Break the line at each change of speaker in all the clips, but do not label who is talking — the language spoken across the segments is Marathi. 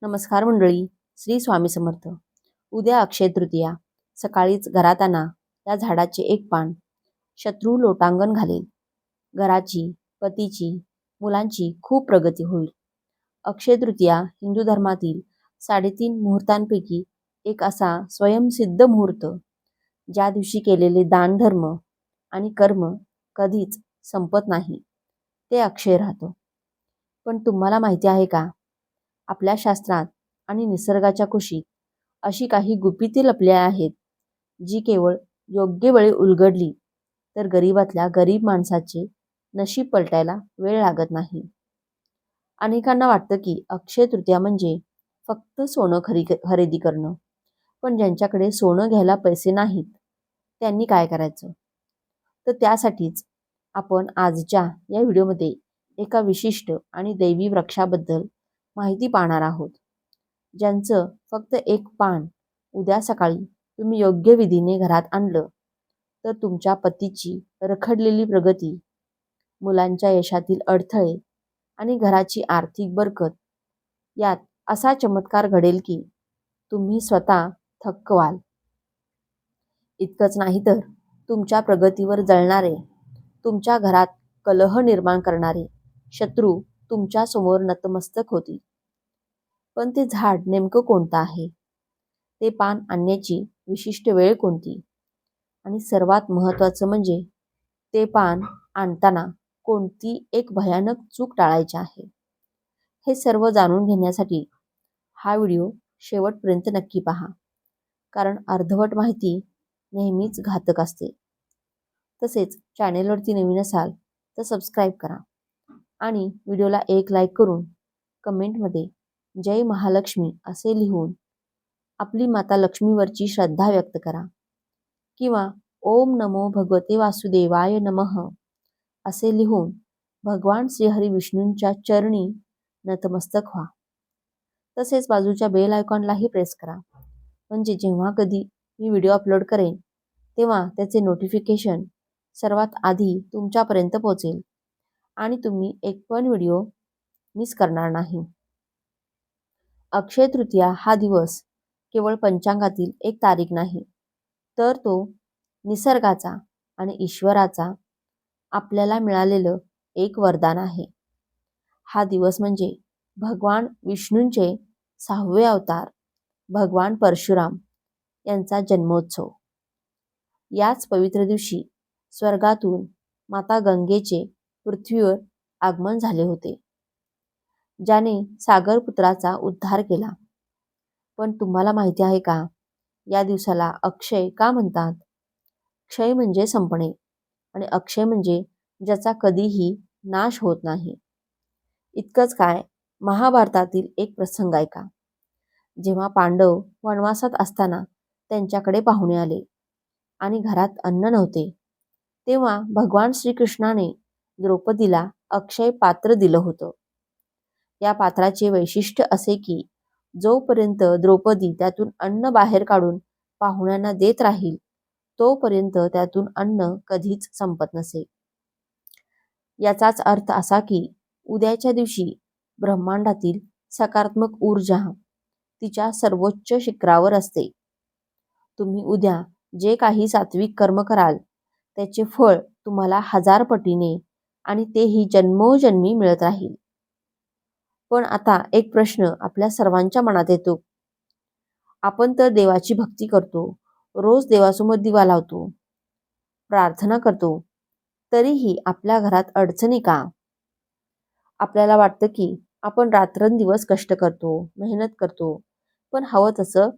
नमस्कार मंडळी. श्री स्वामी समर्थ. उद्या अक्षय तृतीया. सकाळीच घरात आणा त्या झाडाचे एक पान. शत्रू लोटांगण घालेल. घराची, पतीची, मुलांची खूप प्रगती होईल. अक्षय तृतीया हिंदू धर्मातील 3.5 मुहूर्तांपैकी एक असा स्वयंसिद्ध मुहूर्त, ज्या दिवशी केलेले दान धर्म आणि कर्म कधीच संपत नाही, ते अक्षय राहतं. पण तुम्हाला माहिती आहे का, आपल्या शास्त्रात आणि निसर्गाच्या कुशीत अशी काही गुपिते लपली आहेत, जी केवळ योग्य वेळी उलगडली तर गरिबातल्या गरीब माणसाचे नशीब पलटायला वेळ लागत नाही. अनेकांना वाटतं की अक्षय तृतीया म्हणजे फक्त सोनं खरेदी करणं. पण ज्यांच्याकडे सोनं घ्यायला पैसे नाहीत, त्यांनी काय करायचं? तर त्यासाठीच आपण आजच्या या व्हिडिओमध्ये एका विशिष्ट आणि दैवी वृक्षाबद्दल माहिती पाहणार आहोत, ज्यांचं फक्त एक पान उद्या सकाळी तुम्ही योग्य विधीने घरात आणलं तर तुमच्या पतीची रखडलेली प्रगती, मुलांच्या यशातील अडथळे आणि घराची आर्थिक बरकत यात असा चमत्कार घडेल की तुम्ही स्वतः थक्क व्हाल. इतकंच नाही तर तुमच्या प्रगतीवर जळणारे, तुमच्या घरात कलह निर्माण करणारे शत्रू तुमच्या समोर नतमस्तक होतील. पण ते झाड नेमकं कोणतं आहे? ते पान आणण्याची विशिष्ट वेळ कोणती? आणि सर्वात महत्त्वाचं म्हणजे ते पान आणताना कोणती एक भयानक चूक टाळायची आहे? हे सर्व जाणून घेण्यासाठी हा व्हिडिओ शेवटपर्यंत नक्की पहा, कारण अर्धवट माहिती नेहमीच घातक असते. तसेच चॅनेलवरती नवीन असाल तर सबस्क्राईब करा आणि व्हिडिओला एक लाईक करून कमेंटमध्ये जय महालक्ष्मी असे लिहून आपली माता लक्ष्मीवरची श्रद्धा व्यक्त करा, किंवा ओम नमो भगवते वासुदेवाय नमः असे लिहून भगवान श्रीहरी विष्णूंच्या चरणी नतमस्तक व्हा. तसेच बाजूच्या बेल आयकॉनलाही प्रेस करा, म्हणजे जेव्हा कधी मी व्हिडिओ अपलोड करेन तेव्हा त्याचे नोटिफिकेशन सर्वात आधी तुमच्यापर्यंत पोहोचेल आणि तुम्ही एक पण व्हिडिओ मिस करणार नाही. अक्षय तृतीया हा दिवस केवळ पंचांगातील एक तारीख नाही, तर तो निसर्गाचा आणि ईश्वराचा आपल्याला मिळालेलं एक वरदान आहे. हा दिवस म्हणजे भगवान विष्णूंचे 6वे अवतार भगवान परशुराम यांचा जन्मोत्सव. याच पवित्र दिवशी स्वर्गातून माता गंगेचे पृथ्वीवर आगमन झाले होते, ज्याने सागरपुत्राचा उद्धार केला. पण तुम्हाला माहिती आहे का, या दिवसाला अक्षय का म्हणतात? क्षय म्हणजे संपणे आणि अक्षय म्हणजे ज्याचा कधीही नाश होत नाही. इतकंच काय, महाभारतातील एक प्रसंग ऐका. जेव्हा पांडव वनवासात असताना त्यांच्याकडे पाहुणे आले आणि घरात अन्न नव्हते, तेव्हा भगवान श्रीकृष्णाने द्रौपदीला अक्षय पात्र दिलं होतं. या पात्राचे वैशिष्ट्य असे की जोपर्यंत द्रौपदी त्यातून अन्न बाहेर काढून पाहुण्यांना देत राहील, तोपर्यंत त्यातून अन्न कधीच संपत नसे. याचाच अर्थ असा की उद्याच्या दिवशी ब्रह्मांडातील सकारात्मक ऊर्जा तिच्या सर्वोच्च शिखरावर असते. तुम्ही उद्या जे काही सात्विक कर्म कराल, त्याचे फळ तुम्हाला 1000 पटीने आणि तेही जन्मोजन्मी मिळत राहील. पण आता एक प्रश्न आपल्या सर्वांच्या मनात येतो. आपण तर देवाची भक्ती करतो, रोज देवासमोर दिवा लावतो, प्रार्थना करतो, तरीही आपल्या घरात अडचणी का? आपल्याला वाटतं की आपण रात्रंदिवस कष्ट करतो, मेहनत करतो, पण हवं तसं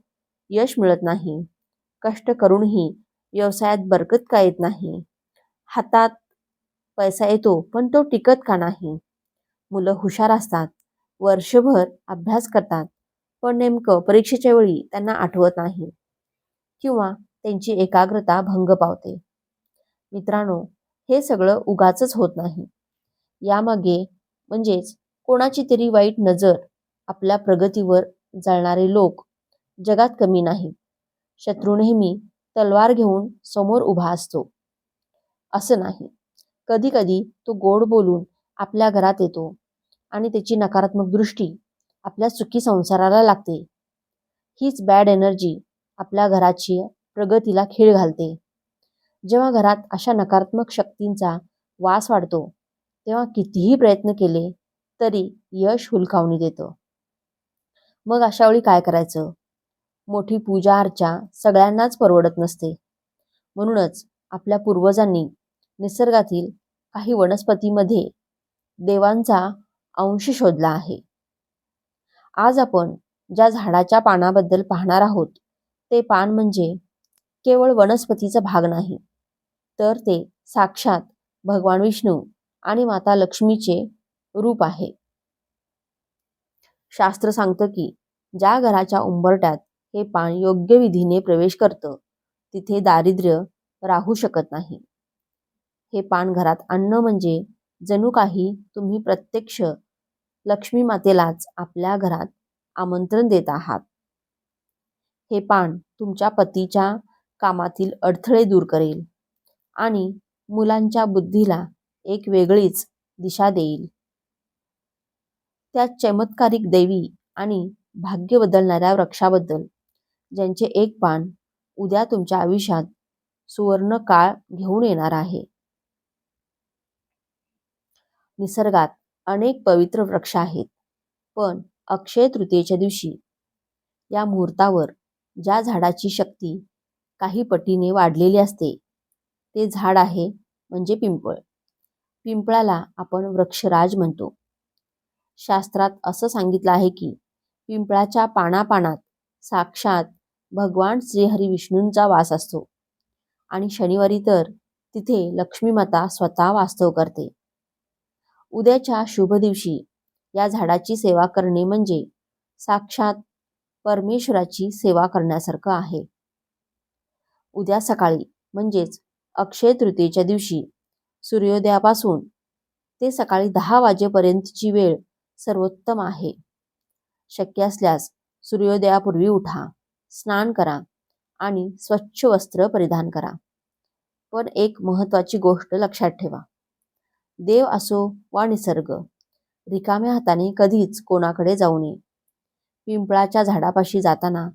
यश मिळत नाही. कष्ट करूनही व्यवसायात बरकत का येत नाही? हातात पैसा येतो पण तो टिकत का नाही? मुलं हुशार असतात, वर्षभर अभ्यास करतात, पण नेमकं परीक्षेच्या वेळी त्यांना आठवत नाही, किंवा त्यांची एकाग्रता भंग पावते. मित्रांनो, हे सगळं उगाचच होत नाही. यामागे म्हणजेच कोणाची तरी वाईट नजर, आपल्या प्रगतीवर जळणारे लोक जगात कमी नाहीत. शत्रू नेहमी तलवार घेऊन समोर उभा असतो असं नाही. कधी कधी तो गोड बोलून आपल्या घरात येतो आणि त्याची नकारात्मक दृष्टी आपल्या सुखी संसाराला लागते. हीच बॅड एनर्जी आपल्या घराची प्रगतीला खीळ घालते. जेव्हा घरात अशा नकारात्मक शक्तींचा वास वाढतो, तेव्हा कितीही प्रयत्न केले तरी यश हुलकावणी देतं. मग अशा वेळी काय करायचं? मोठी पूजा अर्चा सगळ्यांनाच परवडत नसते. म्हणूनच आपल्या पूर्वजांनी निसर्गातील काही वनस्पतीमध्ये देवांचा अंश शोधला आहे. आज आपण ज्या झाडाच्या पानाबद्दल पाहणार आहोत, ते पान म्हणजे केवळ वनस्पतीचा भाग नाही, तर ते साक्षात भगवान विष्णू आणि माता लक्ष्मीचे रूप आहे. शास्त्र सांगतं की ज्या घराच्या उंबरट्यात हे पान योग्य विधीने प्रवेश करतं, तिथे दारिद्र्य राहू शकत नाही. हे पान घरात आणणं म्हणजे जणू काही तुम्ही प्रत्यक्ष लक्ष्मी मातेलाच आपल्या घरात आमंत्रण देत आहात. हे पान तुमच्या पतीच्या कामातील अडथळे दूर करेल आणि मुलांच्या बुद्धीला एक वेगळीच दिशा देईल. त्या चमत्कारिक दैवी आणि भाग्य बदलणाऱ्या वृक्षाबद्दल, ज्यांचे एक पान उद्या तुमच्या आयुष्यात सुवर्ण काळ घेऊन येणार आहे. निसर्गात अनेक पवित्र वृक्ष आहेत, पण अक्षय तृतीयेच्या दिवशी या मुहूर्तावर ज्या झाडाची शक्ती काही पटीने वाढलेली असते, ते झाड आहे म्हणजे पिंपळ. पिंपळाला आपण वृक्षराज म्हणतो. शास्त्रात असं सांगितलं आहे की पिंपळाच्या पानापानात साक्षात भगवान श्रीहरी विष्णूंचा वास असतो आणि शनिवारी तर तिथे लक्ष्मीमाता स्वतः वास्तव करते. उद्याच्या शुभ दिवशी या झाडाची सेवा करणे म्हणजे साक्षात परमेश्वराची सेवा करण्यासारखं आहे. उद्या सकाळी म्हणजेच अक्षय तृतीयेच्या दिवशी सूर्योदयापासून ते सकाळी 10 वाजेपर्यंतची वेळ सर्वोत्तम आहे. शक्य असल्यास सूर्योदयापूर्वी उठा, स्नान करा आणि स्वच्छ वस्त्र परिधान करा. पण एक महत्त्वाची गोष्ट लक्षात ठेवा. देव असो वा निसर्ग, रिकाम्या हाताने कधीच कोणाकडे जाऊ नये. पिंपळाच्या झाडापाशी जाताना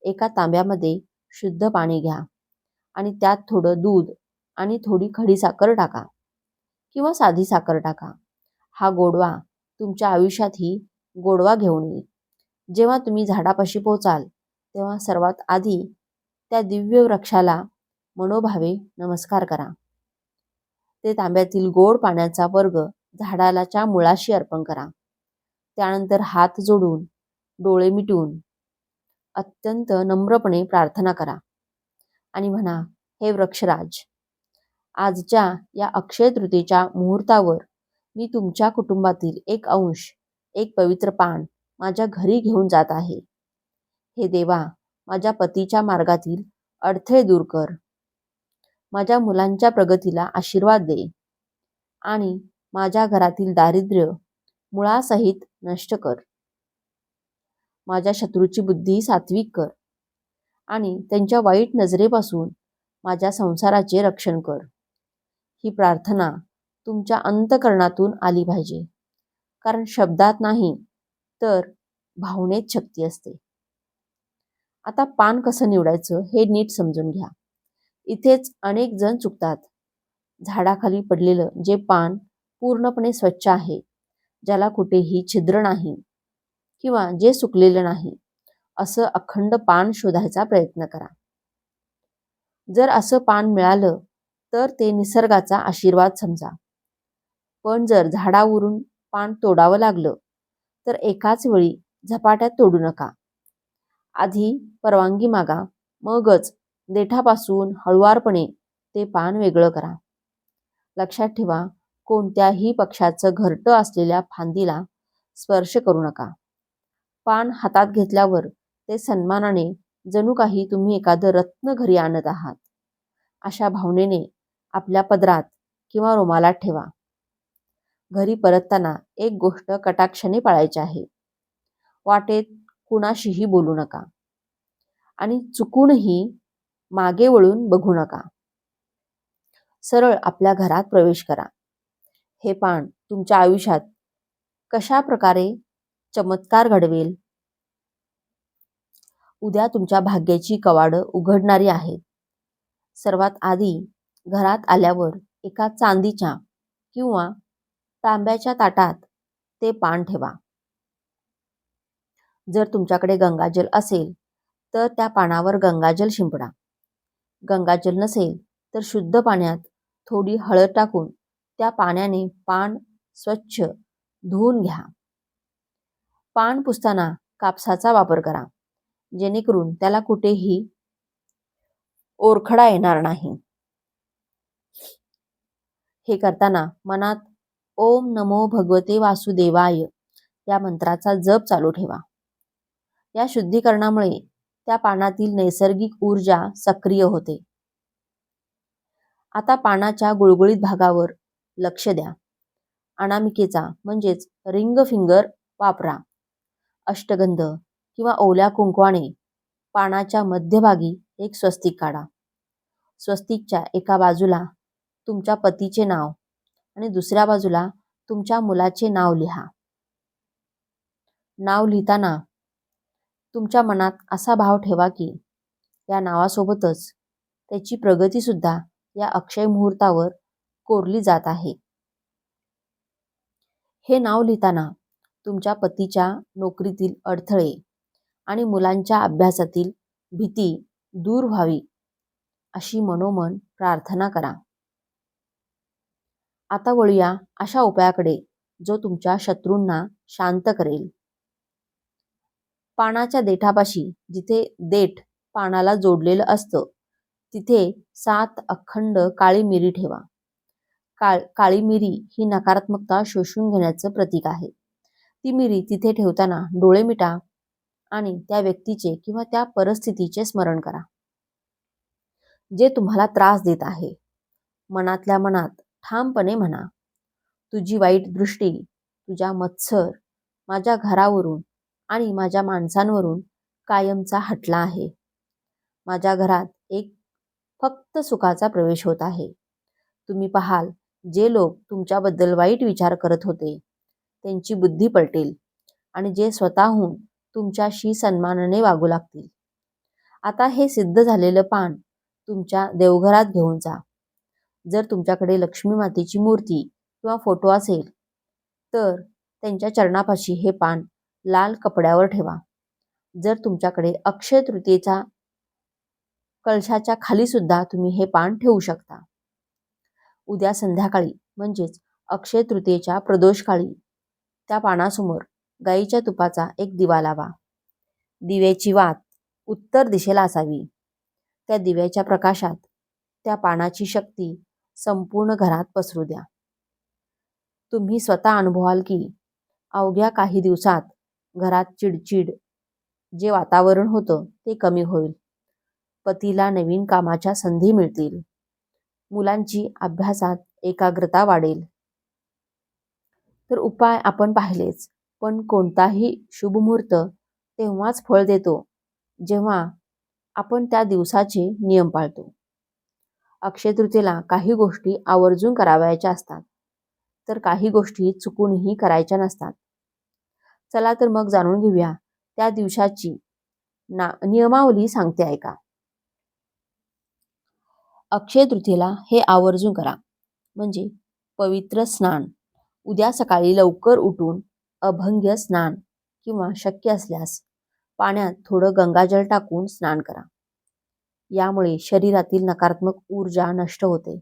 एका तांब्यामध्ये शुद्ध पाणी घ्या आणि त्यात थोडं दूध आणि थोडी खडीसाखर टाका किंवा साधी साखर टाका. हा गोडवा तुमच्या आयुष्यातही गोडवा घेऊन येईल. जेव्हा तुम्ही झाडापाशी पोचाल, तेव्हा सर्वात आधी त्या दिव्य वृक्षाला मनोभावे नमस्कार करा. ते तांब्यातील गोड पाण्याचा वर्ग झाडालाच्या मुळाशी अर्पण करा. त्यानंतर हात जोडून, डोळे मिटून अत्यंत नम्रपणे प्रार्थना करा आणि म्हणा, हे वृक्षराज, आजच्या या अक्षय तृतीयेच्या मुहूर्तावर मी तुमच्या कुटुंबातील एक अंश, एक पवित्र पान माझ्या घरी घेऊन जात आहे. हे देवा, माझ्या पतीच्या मार्गातील अडथळे दूर कर, माझ्या मुलांच्या प्रगतीला आशीर्वाद दे आणि माझ्या घरातील दारिद्र्य मुळासहित नष्ट कर. माझ्या शत्रूची बुद्धी सात्विक कर आणि त्यांच्या वाईट नजरेपासून माझ्या संसाराचे रक्षण कर. ही प्रार्थना तुमच्या अंतःकरणातून आली पाहिजे, कारण शब्दात नाही तर भावनेत शक्ती असते. आता पान कसं निवडायचं हे नीट समजून घ्या. इथेच अनेक जण चुकतात. झाडाखाली पडलेलं जे पान पूर्णपणे स्वच्छ आहे, ज्याला कुठेही छिद्र नाही किंवा जे सुकलेलं नाही, असं अखंड पान शोधायचा प्रयत्न करा. जर असं पान मिळालं तर ते निसर्गाचा आशीर्वाद समजा. पण जर झाडावरून पान तोडावं लागलं तर एकाच वेळी झपाट्यात तोडू नका. आधी परवानगी मागा, मगच देठापासून हळुवारपणे ते पान वेगळं करा. लक्षात ठेवा, कोणत्याही पक्षाचं घरटं असलेल्या फांदीला स्पर्श करू नका. पान हातात घेतल्यावर ते सन्मानाने, जणू काही तुम्ही एखादं रत्न घरी आणत आहात, अशा भावनेने आपल्या पदरात किंवा रुमालात ठेवा. घरी परतताना एक गोष्ट कटाक्षाने पाळायची आहे. वाटेत कुणाशीही बोलू नका आणि चुकूनही मागे वळून बघू नका. सरळ आपल्या घरात प्रवेश करा. हे पान तुमच्या आयुष्यात कशा प्रकारे चमत्कार घडवेल. उद्या तुमच्या भाग्याची कवाडं उघडणारी आहेत. सर्वात आधी घरात आल्यावर एका चांदीच्या किंवा तांब्याच्या ताटात ते पान ठेवा. जर तुमच्याकडे गंगाजल असेल तर त्या पानावर गंगाजल शिंपडा. गंगाजल नसेल तर शुद्ध पाण्यात थोडी हळद टाकून त्या पाण्याने पान स्वच्छ धुवून घ्या. पान पुसताना कापसाचा वापर करा, जेणेकरून त्याला कुठेही ओरखडा येणार नाही. हे करताना मनात ओम नमो भगवते वासुदेवाय या मंत्राचा जप चालू ठेवा. या शुद्धीकरणामुळे त्या पानातील नैसर्गिक ऊर्जा सक्रिय होते. आता पानाच्या गुळगुळीत भागावर लक्ष द्या. अनामिकेचा म्हणजेच रिंग फिंगर वापरा. अष्टगंध किंवा ओल्या कुंकवाने पानाच्या मध्यभागी एक स्वस्तिक काढा. स्वस्तिकच्या एका बाजूला तुमच्या पतीचे नाव आणि दुसऱ्या बाजूला तुमच्या मुलाचे नाव लिहा. नाव लिहिताना तुमच्या मनात असा भाव ठेवा की या नावासोबतच त्याची प्रगती सुद्धा या अक्षय मुहूर्तावर कोरली जात आहे. हे नाव लिहिताना तुमच्या पतीच्या नोकरीतील अडथळे आणि मुलांच्या अभ्यासातील भीती दूर व्हावी अशी मनोमन प्रार्थना करा. आता वळूया अशा उपायाकडे जो तुमच्या शत्रूंना शांत करेल. पानाच्या देठापाशी जिथे देठ पानाला जोडलेलं असतं तिथे 7 अखंड काळी मिरी ठेवा. काळी मिरी ही नकारात्मकता शोषून घेण्याचं प्रतीक आहे. ती मिरी तिथे ठेवताना डोळे मिटा आणि त्या व्यक्तीचे किंवा त्या परिस्थितीचे स्मरण करा जे तुम्हाला त्रास देत आहे. मनातल्या मनात ठामपणे म्हणा, तुझी वाईट दृष्टी, तुझा मत्सर माझ्या घरावरून आणि माझ्या माणसांवरून कायमचा हटला आहे. माझ्या घरात एक फक्त सुखाचा प्रवेश होत आहे. तुम्ही पाहाल, जे लोक तुमच्याबद्दल वाईट विचार करत होते त्यांची बुद्धी पलटेल आणि जे स्वतःहून तुमच्याशी सन्मानाने वागू लागतील. आता हे सिद्ध झालेलं पान तुमच्या देवघरात घेऊन जा. जर तुमच्याकडे लक्ष्मी मातेची मूर्ती किंवा फोटो असेल तर त्यांच्या चरणापाशी हे पान लाल कपड्यावर ठेवा. जर तुमच्याकडे अक्षय तृतीयेचा कळशाच्या खाली सुद्धा तुम्ही हे पान ठेवू शकता. उद्या संध्याकाळी म्हणजेच अक्षय तृतीयेच्या प्रदोषकाळी त्या पानासमोर गाईच्या तुपाचा एक दिवा लावा. दिव्याची वात उत्तर दिशेला असावी. त्या दिव्याच्या प्रकाशात त्या पानाची शक्ती संपूर्ण घरात पसरू द्या. तुम्ही स्वतः अनुभवाल की अवघ्या काही दिवसात घरात चिडचिड जे वातावरण होतं ते कमी होईल. पतीला नवीन कामाच्या संधी मिळतील. मुलांची अभ्यासात एकाग्रता वाढेल. तर उपाय आपण पाहिलेच, पण कोणताही शुभमुहूर्त तेव्हाच फळ देतो जेव्हा आपण त्या दिवसाचे नियम पाळतो. अक्षय तृतीयेला काही गोष्टी आवर्जून करावयाच्या असतात तर काही गोष्टी चुकूनही करायच्या नसतात. चला तर मग जाणून घेऊया त्या दिवसाची नियमावली सांगते ऐका. अक्षय तृतीयेला हे आवर्जून करा म्हणजे पवित्र स्नान. उद्या सकाळी लवकर उठून अभंग्य स्नान किंवा शक्य असल्यास पाण्यात थोडं गंगाजल टाकून स्नान करा. यामुळे शरीरातील नकारात्मक ऊर्जा नष्ट होते.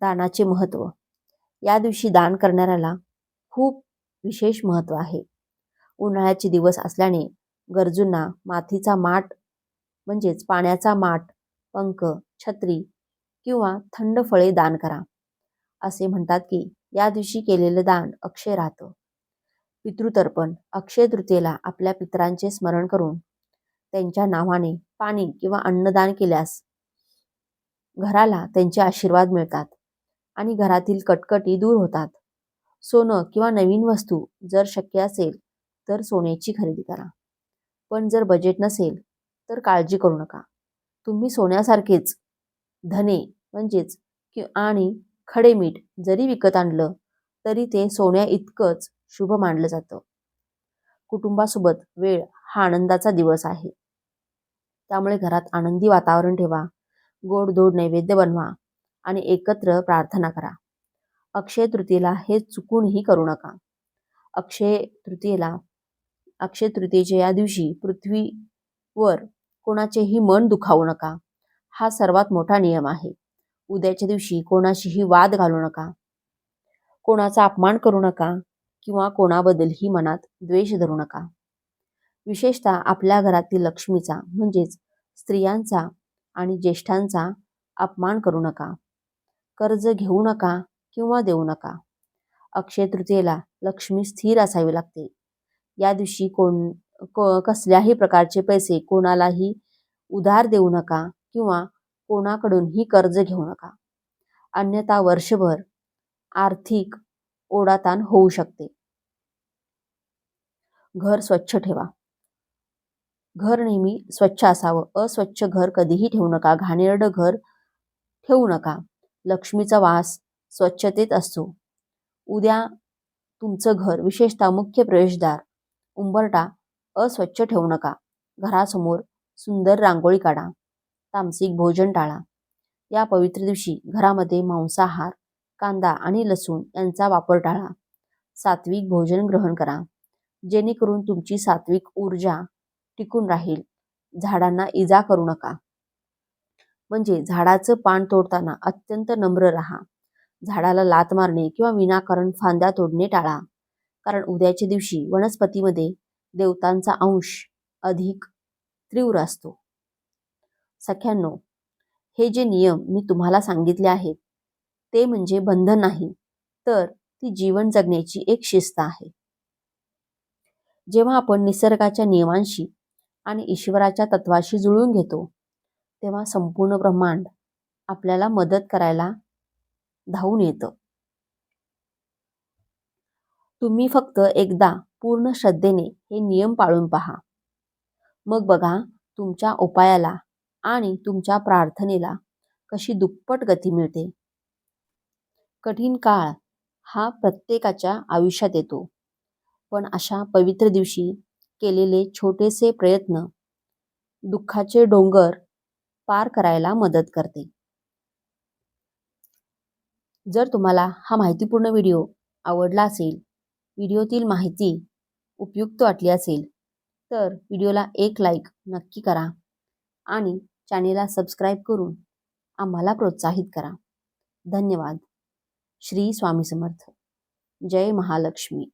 दानाचे महत्त्व. या दिवशी दान करणाऱ्याला खूप विशेष महत्त्व आहे. उन्हाळ्याचे दिवस असल्याने गरजूंना मातीचा माठ म्हणजेच पाण्याचा माठ, पंख, छत्री किंवा थंड फळे दान करा. असे म्हणतात की या दिवशी केलेलं दान अक्षय राहतं. पितृतर्पण. अक्षय तृतीयेला आपल्या पितरांचे स्मरण करून त्यांच्या नावाने पाणी किंवा अन्नदान केल्यास घराला त्यांचे आशीर्वाद मिळतात आणि घरातील कटकटी दूर होतात. सोनं किंवा नवीन वस्तू जर शक्य असेल तर सोन्याची खरेदी करा. पण जर बजेट नसेल तर काळजी करू नका. तुम्ही सोन्यासारखेच धने म्हणजेच आणि खडे मीठ जरी विकत आणलं तरी ते सोन्या इतकंच शुभ मानलं जातं. कुटुंबासोबत वेळ हा आनंदाचा दिवस आहे. त्यामुळे घरात आनंदी वातावरण ठेवा, गोडधोड नैवेद्य बनवा आणि एकत्र प्रार्थना करा. अक्षय तृतीयेला हे चुकूनही करू नका. अक्षय तृतीयेला अक्षय तृतीयेच्या या दिवशी पृथ्वीवर कोणाचेही मन दुखावू नका. हा सर्वात मोठा नियम आहे. उद्याच्या दिवशी कोणाशीही वाद घालू नका, कोणाचा अपमान करू नका किंवा कोणाबद्दलही मनात द्वेष धरू नका. विशेषतः आपल्या घरातील लक्ष्मीचा म्हणजेच स्त्रियांचा आणि ज्येष्ठांचा अपमान करू नका. कर्ज घेऊ नका किंवा देऊ नका. अक्षय तृतीयेला लक्ष्मी स्थिर असावी लागते. या दिवशी कसल्याही प्रकारचे पैसे कोणालाही उधार देऊ नका किंवा कोणाकडूनही कर्ज घेऊ नका. अन्यथा वर्षभर आर्थिक ओढाताण होऊ शकते. घर स्वच्छ ठेवा. घर नेहमी स्वच्छ असावं. अस्वच्छ घर कधीही ठेवू नका. घाणेरडं घर ठेवू नका. लक्ष्मीचा वास स्वच्छतेत असतो. उद्या तुमचं घर, विशेषतः मुख्य प्रवेशद्वार, उंबरठा अस्वच्छ ठेवू नका. घरासमोर सुंदर रांगोळी काढा. तामसिक भोजन टाळा. या पवित्र दिवशी घरामध्ये मांसाहार, कांदा आणि लसूण यांचा वापर टाळा. सात्विक भोजन ग्रहण करा, जेणेकरून तुमची सात्विक ऊर्जा टिकून राहील. झाडांना इजा करू नका. म्हणजे झाडाचं पान तोडताना अत्यंत नम्र राहा. झाडाला लाथ मारणे किंवा विनाकारण फांद्या तोडणे टाळा. कारण उद्याच्या दिवशी वनस्पतीमध्ये देवतांचा अंश अधिक तीव्र असतो. सख्यांनो, हे जे नियम मी तुम्हाला सांगितले आहेत ते म्हणजे बंधन नाही, तर ती जीवन जगण्याची एक शिस्त आहे. जेव्हा आपण निसर्गाच्या नियमांशी आणि ईश्वराच्या तत्वाशी जुळून घेतो, तेव्हा संपूर्ण ब्रह्मांड आपल्याला मदत करायला धावून येतं. तुम्ही फक्त एकदा पूर्ण श्रद्धेने हे नियम पाळून पहा. मग बघा तुमच्या उपायाला आणि तुमच्या प्रार्थनेला कशी दुप्पट गती मिळते. कठीण काळ हा प्रत्येकाच्या आयुष्यात येतो, पण अशा पवित्र दिवशी केलेले छोटेसे प्रयत्न दुःखाचे डोंगर पार करायला मदत करते. जर तुम्हाला हा माहितीपूर्ण व्हिडिओ आवडला असेल, व्हिडिओतील माहिती उपयुक्त वाटली असेल, तर व्हिडिओला एक लाईक नक्की करा आणि चॅनेलला सबस्क्राईब करून आम्हाला प्रोत्साहित करा. धन्यवाद. श्री स्वामी समर्थ. जय महालक्ष्मी.